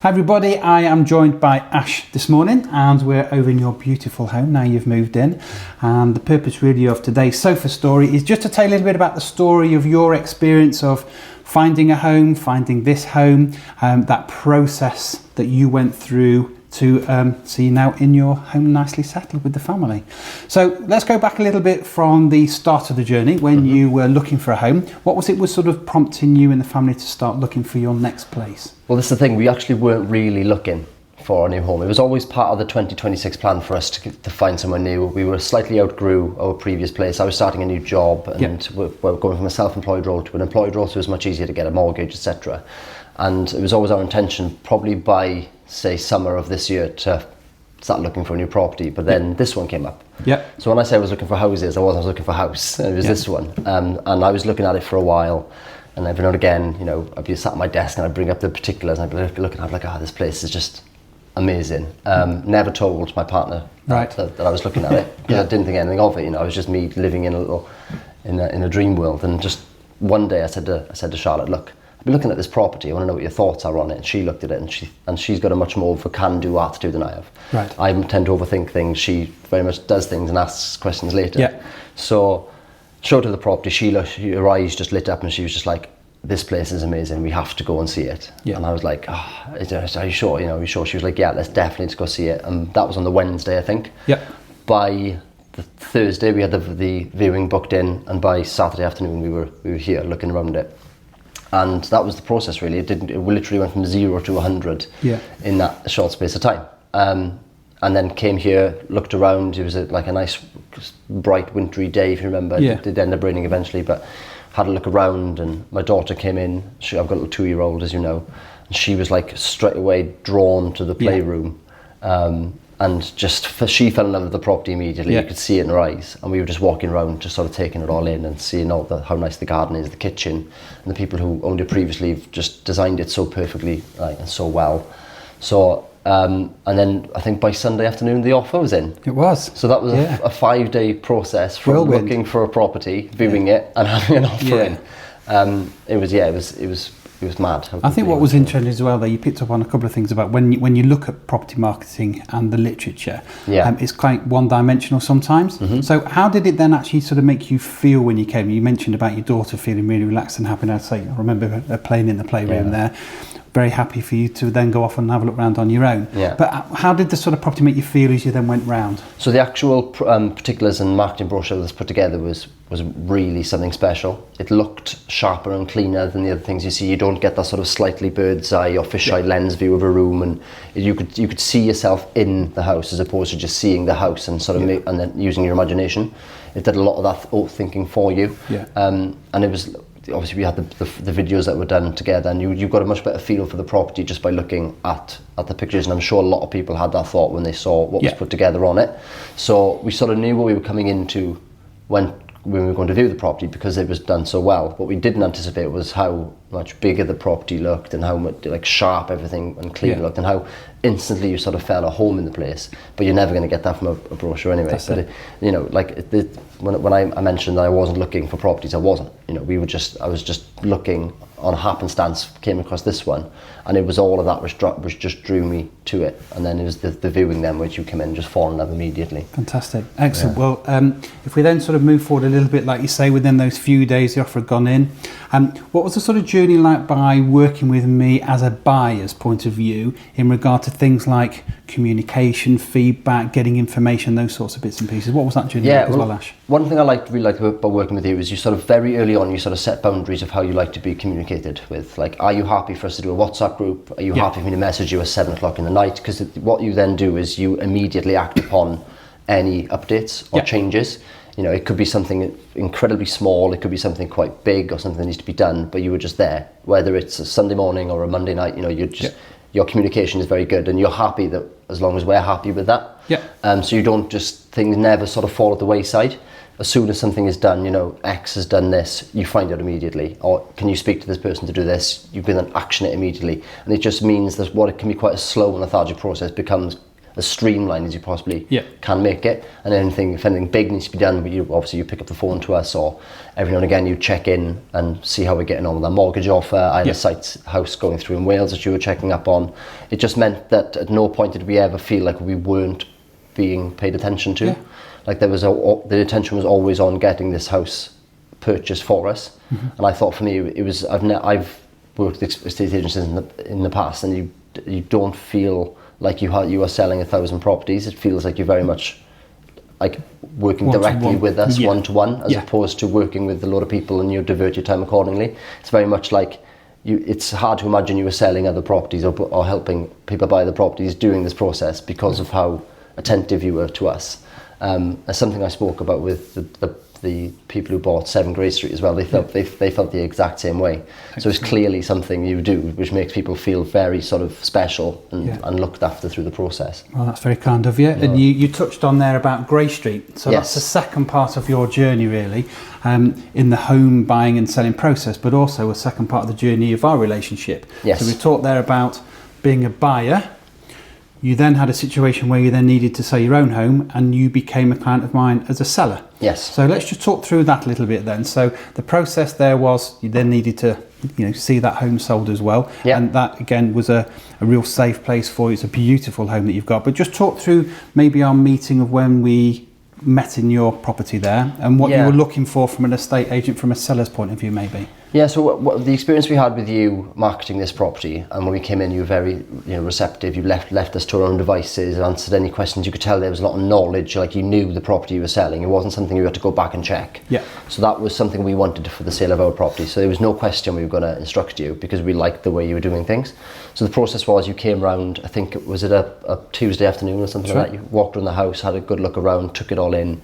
Hi everybody, I am joined by Ash this morning and we're over in your beautiful home now you've moved in, and the purpose really of today's sofa story is just to tell you a little bit about the story of your experience of finding a home, finding this home, that process that you went through to see you now in your home nicely settled with the family. So let's go back a little bit from the start of the journey when you were looking for a home. What was it was sort of prompting you and the family to start looking for your next place? Well, this is the thing, we actually weren't really looking for a new home. It was always part of the 2026 plan for us to find somewhere new. We were slightly outgrew our previous place. I was starting a new job and we're going from a self-employed role to an employed role, so it was much easier to get a mortgage, etc. And it was always our intention, probably by, say, summer of this year, to start looking for a new property. But then this one came up. So when I say I was looking for houses, I was looking for a house. And it was this one. And I was looking at it for a while. And every now and again, you know, I'd be sat at my desk and I'd bring up the particulars and I'd be looking at it like, this place is just amazing. Never told my partner that I was looking at it, because I didn't think anything of it. You know, it was just me living in a dream world. And just one day I said to Charlotte, look, I've been looking at this property, I want to know what your thoughts are on it. And she looked at it and she's got a much more of a can-do attitude than I have. I tend to overthink things. She very much does things and asks questions later. So showed her the property, her eyes just lit up and she was just like, this place is amazing, we have to go and see it. And I was like, are you sure? You know, are you sure? She was like, yeah, let's definitely go see it. And that was on the Wednesday, I think. By the Thursday we had the viewing booked in, and by Saturday afternoon we were here looking around it. And that was the process really. It literally went from 0 to 100 in that short space of time. And then came here, looked around. It was like a nice, bright, wintry day, if you remember. It did end up raining eventually, but had a look around. And my daughter came in. I've got a little 2-year-old, as you know, and she was like straight away drawn to the playroom. And she fell in love with the property immediately. You could see it in her eyes. And we were just walking around, just sort of taking it all in and seeing how nice the garden is, the kitchen, and the people who owned it previously have just designed it so perfectly and so well. So, and then I think by Sunday afternoon the offer was in. It was. So that was a 5-day process from looking for a property, viewing it, and having an offer in. It was mad. I think what was interesting as well, though, you picked up on a couple of things about when you look at property marketing and the literature. It's quite one-dimensional sometimes. So how did it then actually sort of make you feel when you came? You mentioned about your daughter feeling really relaxed and happy. I remember her playing in the playroom there. Very happy for you to then go off and have a look around on your own. But how did the sort of property make you feel as you then went round? So the actual particulars and marketing brochure that's put together was really something special. It looked sharper and cleaner than the other things you see. You don't get that sort of slightly bird's eye or fisheye lens view of a room, and you could see yourself in the house as opposed to just seeing the house and sort of and then using your imagination. It did a lot of that thinking for you. And it was, obviously we had the videos that were done together, and you got a much better feel for the property just by looking at the pictures, and I'm sure a lot of people had that thought when they saw what was put together on it. So we sort of knew what we were coming into when we were going to view the property, because it was done so well. What we didn't anticipate was how much bigger the property looked, and how much like sharp everything and clean it looked, and how instantly you sort of felt at home in the place. But you're never going to get that from a brochure anyway. When I mentioned that I wasn't looking for properties, I wasn't. You know, I was just looking on happenstance, came across this one, and it was all of that which just drew me to it. And then it was the viewing then, which you came in, just fall in love immediately. Fantastic, excellent. Well, if we then sort of move forward a little bit, like you say, within those few days the offer had gone in, what was the sort of journey like by working with me as a buyer's point of view in regard to things like communication, feedback, getting information, those sorts of bits and pieces? What was that journey like as well, Ash? One thing I really liked about working with you is you sort of very early on, you sort of set boundaries of how you like to be communicated with. Like, are you happy for us to do a WhatsApp group? Are you happy for me to message you at 7 o'clock in the night? Because what you then do is you immediately act upon any updates or changes. You know, it could be something incredibly small, it could be something quite big or something that needs to be done, but you were just there. Whether it's a Sunday morning or a Monday night, you know, your communication is very good, and you're happy that as long as we're happy with that. So you don't things never sort of fall at the wayside. As soon as something is done, you know, X has done this, you find out immediately. Or can you speak to this person to do this? You can then action it immediately. And it just means that what it can be quite a slow and lethargic process becomes as streamlined as you possibly Yeah. can make it. And if anything big needs to be done, obviously you pick up the phone to us, or every now and again you check in and see how we're getting on with our mortgage offer. I had a house going through in Wales that you were checking up on. It just meant that at no point did we ever feel like we weren't being paid attention to. Yeah. Like the attention was always on getting this house purchased for us. And I thought for me it was, I've worked with estate agents in the past, and you don't feel like you are selling 1,000 properties. It feels like you're very much like working directly with us, one-to-one, as opposed to working with a lot of people and you divert your time accordingly. It's very much like it's hard to imagine you were selling other properties or helping people buy the properties during this process because of how attentive you were to us. As something I spoke about with the people who bought 7 Grey Street as well. They felt they felt the exact same way. Excellent. So it's clearly something you do which makes people feel very sort of special and looked after through the process. Well, that's very kind of you. And you touched on there about Grey Street. So that's the second part of your journey really, in the home buying and selling process, but also a second part of the journey of our relationship. Yes. So we talked there about being a buyer. You then had a situation where you then needed to sell your own home, and you became a client of mine as a seller. Yes. So let's just talk through that a little bit then. So the process there was you then needed to, see that home sold as well. Yeah. And that again was a real safe place for you. It's a beautiful home that you've got. But just talk through maybe our meeting of when we met in your property there and what you were looking for from an estate agent from a seller's point of view maybe. Yeah, so what the experience we had with you marketing this property, and when we came in, you were very receptive. You left us to our own devices and answered any questions. You could tell there was a lot of knowledge, like you knew the property you were selling. It wasn't something you had to go back and check. Yeah. So that was something we wanted for the sale of our property. So there was no question we were going to instruct you because we liked the way you were doing things. So the process was you came around, I think it was a Tuesday afternoon or something like that. You walked around the house, had a good look around, took it all in.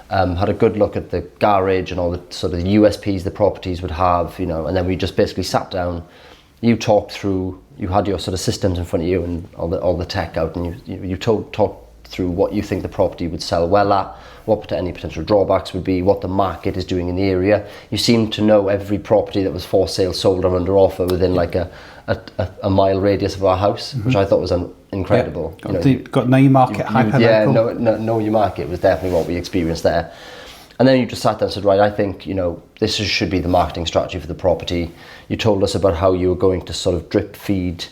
Had a good look at the garage and all the sort of the USPs the properties would have, and then we just basically sat down. You talked through, you had your sort of systems in front of you and all the tech out, and you talked through what you think the property would sell well at, what any potential drawbacks would be, what the market is doing in the area. You seemed to know every property that was for sale, sold, or under offer within like a mile radius of our house, which I thought was incredible. Got know your market, hyper local. Know your market was definitely what we experienced there. And then you just sat there and said, right, I think this should be the marketing strategy for the property. You told us about how you were going to sort of drip feed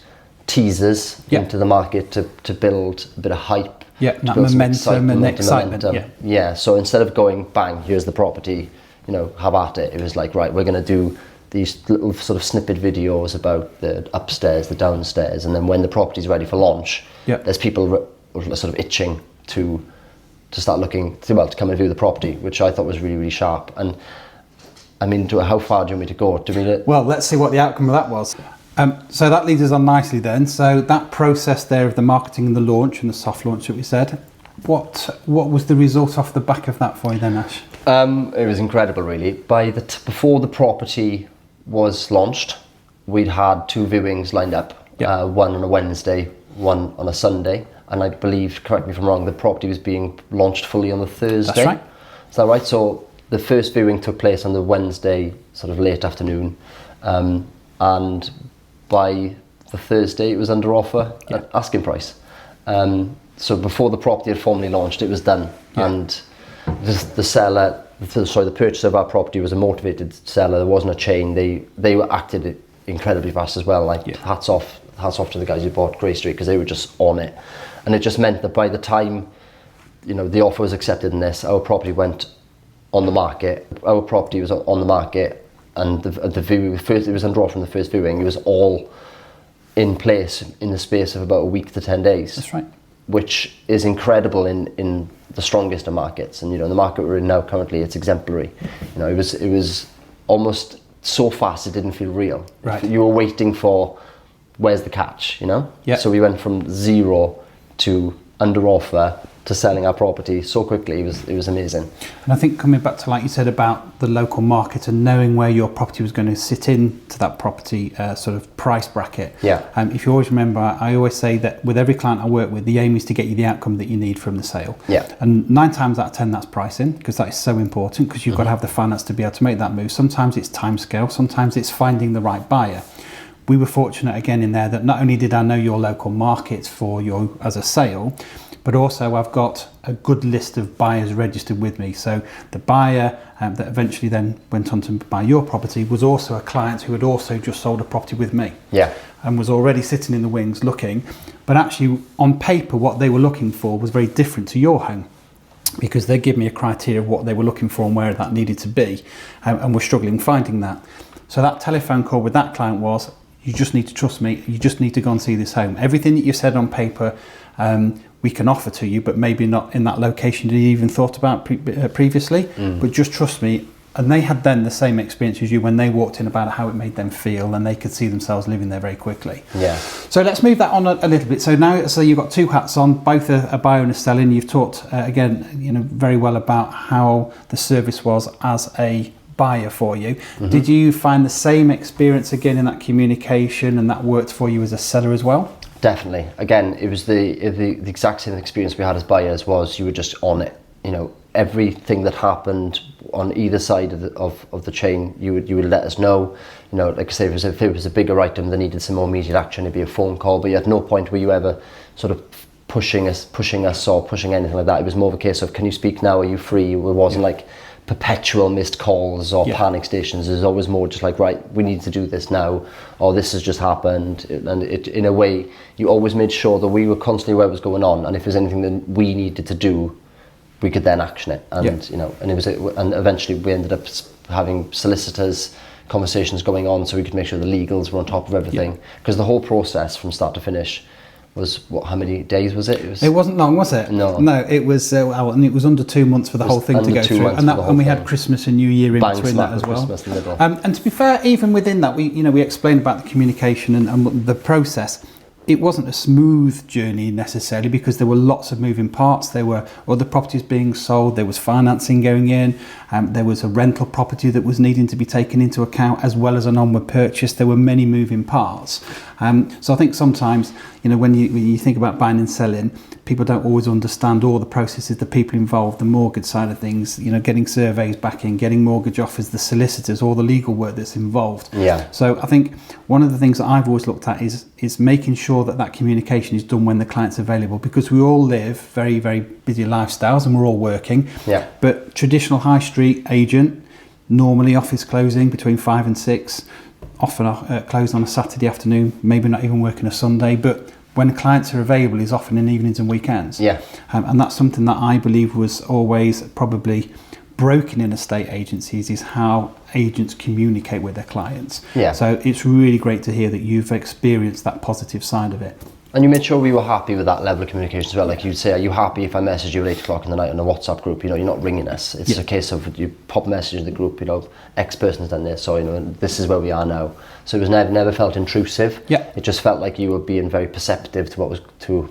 teasers into the market to build a bit of hype. Yeah, that momentum and excitement. Yeah, so instead of going, bang, here's the property, have at it. It was like, right, we're going to do these little sort of snippet videos about the upstairs, the downstairs, and then when the property's ready for launch, there's people sort of itching to start looking, to come and view the property, which I thought was really, really sharp. And I mean, how far do you want me to go? Well, let's see what the outcome of that was. So that leads us on nicely then. So that process there of the marketing and the launch and the soft launch that we said, what was the result off the back of that for you then, Ash? It was incredible, really. Before the property was launched, we'd had 2 viewings lined up. One on a Wednesday, one on a Sunday, and I believe, correct me if I'm wrong, the property was being launched fully on the Thursday. That's right. Is that right? So the first viewing took place on the Wednesday, sort of late afternoon, and by the Thursday it was under offer at asking price. So before the property had formally launched, it was done, and the purchaser of our property was a motivated seller. There wasn't a chain. They were acted incredibly fast as well. Hats off to the guys who bought Grey Street, because they were just on it, and it just meant that by the time the offer was accepted in this, our property went on the market. Our property was on the market, and the viewing first, it was under offer from the first viewing. It was all in place in the space of about a week to 10 days. That's right. Which is incredible in the strongest of markets, and the market we're in now currently, it's exemplary. It was almost so fast it didn't feel real. Right. You were waiting for, where's the catch? Yeah. So we went from 0 to under offer to selling our property so quickly. It was amazing. And I think coming back to, like you said, about the local market and knowing where your property was going to sit into that property sort of price bracket. Yeah. If you always remember, I always say that with every client I work with, the aim is to get you the outcome that you need from the sale. Yeah. And 9 times out of 10, that's pricing, because that is so important, because you've got to have the finance to be able to make that move. Sometimes it's time scale, sometimes it's finding the right buyer. we were fortunate again in there that not only did I know your local markets for you as a sale, but also I've got a good list of buyers registered with me. So the buyer that eventually then went on to buy your property was also a client who had also just sold a property with me. Yeah. And was already sitting in the wings looking, but actually on paper what they were looking for was very different to your home, because they give me a criteria of what they were looking for and where that needed to be, and we're struggling finding that. So that telephone call with that client was, you just need to trust me, you just need to go and see this home. Everything that you said on paper we can offer to you, but maybe not in that location that you even thought about previously, but just trust me. And they had then the same experience as you when they walked in about how it made them feel, and they could see themselves living there very quickly. Yeah. So let's move that on a little bit. So now, so you've got two hats on, both a buyer and a seller, and you've talked again, very well about how the service was as a buyer for you. Did you find the same experience again in that communication, and that worked for you as a seller as well? Definitely. Again, it was the exact same experience we had as buyers. Was you were just on it. Everything that happened on either side of the chain, you would let us know. Like I say, if it was a bigger item that needed some more immediate action, it'd be a phone call. But at no point were you ever sort of pushing us or pushing anything like that. It was more of a case of, can you speak now? Are you free? It wasn't like perpetual missed calls or panic stations. There's always more just like, right, we need to do this now, or this has just happened. And it, in a way, you always made sure that we were constantly aware what was going on, and if there's anything that we needed to do, we could then action it. And and eventually we ended up having solicitors conversations going on, so we could make sure the legals were on top of everything, because the whole process from start to finish was, how many days was it? It wasn't long, was it? No, it was and it was under 2 months for the whole thing to go through, and we had Christmas and New Year in between that as well. Christmas in the middle. And to be fair, even within that, we explained about the communication and the process. It wasn't a smooth journey necessarily, because there were lots of moving parts. There were other properties being sold, there was financing going in, there was a rental property that was needing to be taken into account, as well as an onward purchase. There were many moving parts. So I think sometimes, when you think about buying and selling, people don't always understand all the processes, the people involved, the mortgage side of things, getting surveys back in, getting mortgage offers, the solicitors, all the legal work that's involved. Yeah. So I think one of the things that I've always looked at is making sure that communication is done when the client's available, because we all live very, very busy lifestyles and we're all working. Yeah. But traditional high street agent, normally office closing between 5 and 6, often closed on a Saturday afternoon, maybe not even working a Sunday, but when clients are available is often in evenings and weekends. Yeah. And that's something that I believe was always probably broken in estate agencies, is how agents communicate with their clients. Yeah. So it's really great to hear that you've experienced that positive side of it. And you made sure we were happy with that level of communication as well. Like you'd say, are you happy if I message you at 8 o'clock in the night on a WhatsApp group? You're not ringing us. It's a case of you pop a message in the group, X person's done this, so this is where we are now. So it was never felt intrusive. Yeah. It just felt like you were being very perceptive to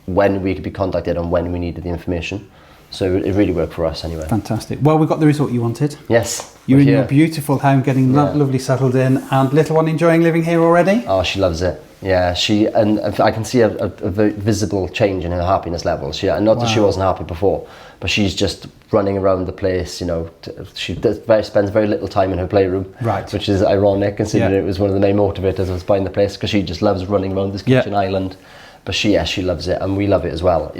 when we could be contacted and when we needed the information. So it really worked for us anyway. Fantastic. Well, we got the result you wanted. Yes. You're in your beautiful home, getting lovely settled in, and little one enjoying living here already? Oh, she loves it. Yeah, and I can see a very visible change in her happiness levels. Not that she wasn't happy before, but she's just running around the place. She spends very little time in her playroom, right? Which is ironic, considering it was one of the main motivators of buying the place, because she just loves running around this kitchen island. But she loves it, and we love it as well.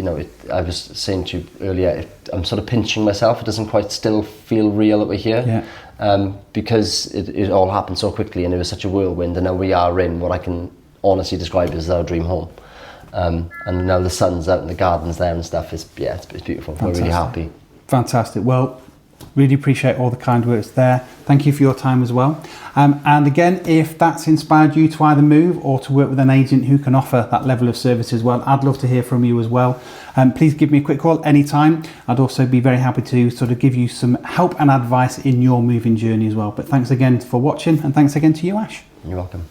I was saying to you earlier, I'm sort of pinching myself. It doesn't quite still feel real that we're here, because it all happened so quickly, and it was such a whirlwind. And now we are in what I can honestly describe as our dream home. And now the sun's out in the gardens there and stuff. It's beautiful. Fantastic. We're really happy. Fantastic. Well, really appreciate all the kind words there. Thank you for your time as well. And again, if that's inspired you to either move or to work with an agent who can offer that level of service as well, I'd love to hear from you as well. Please give me a quick call anytime. I'd also be very happy to sort of give you some help and advice in your moving journey as well. But thanks again for watching, and thanks again to you, Ash. You're welcome.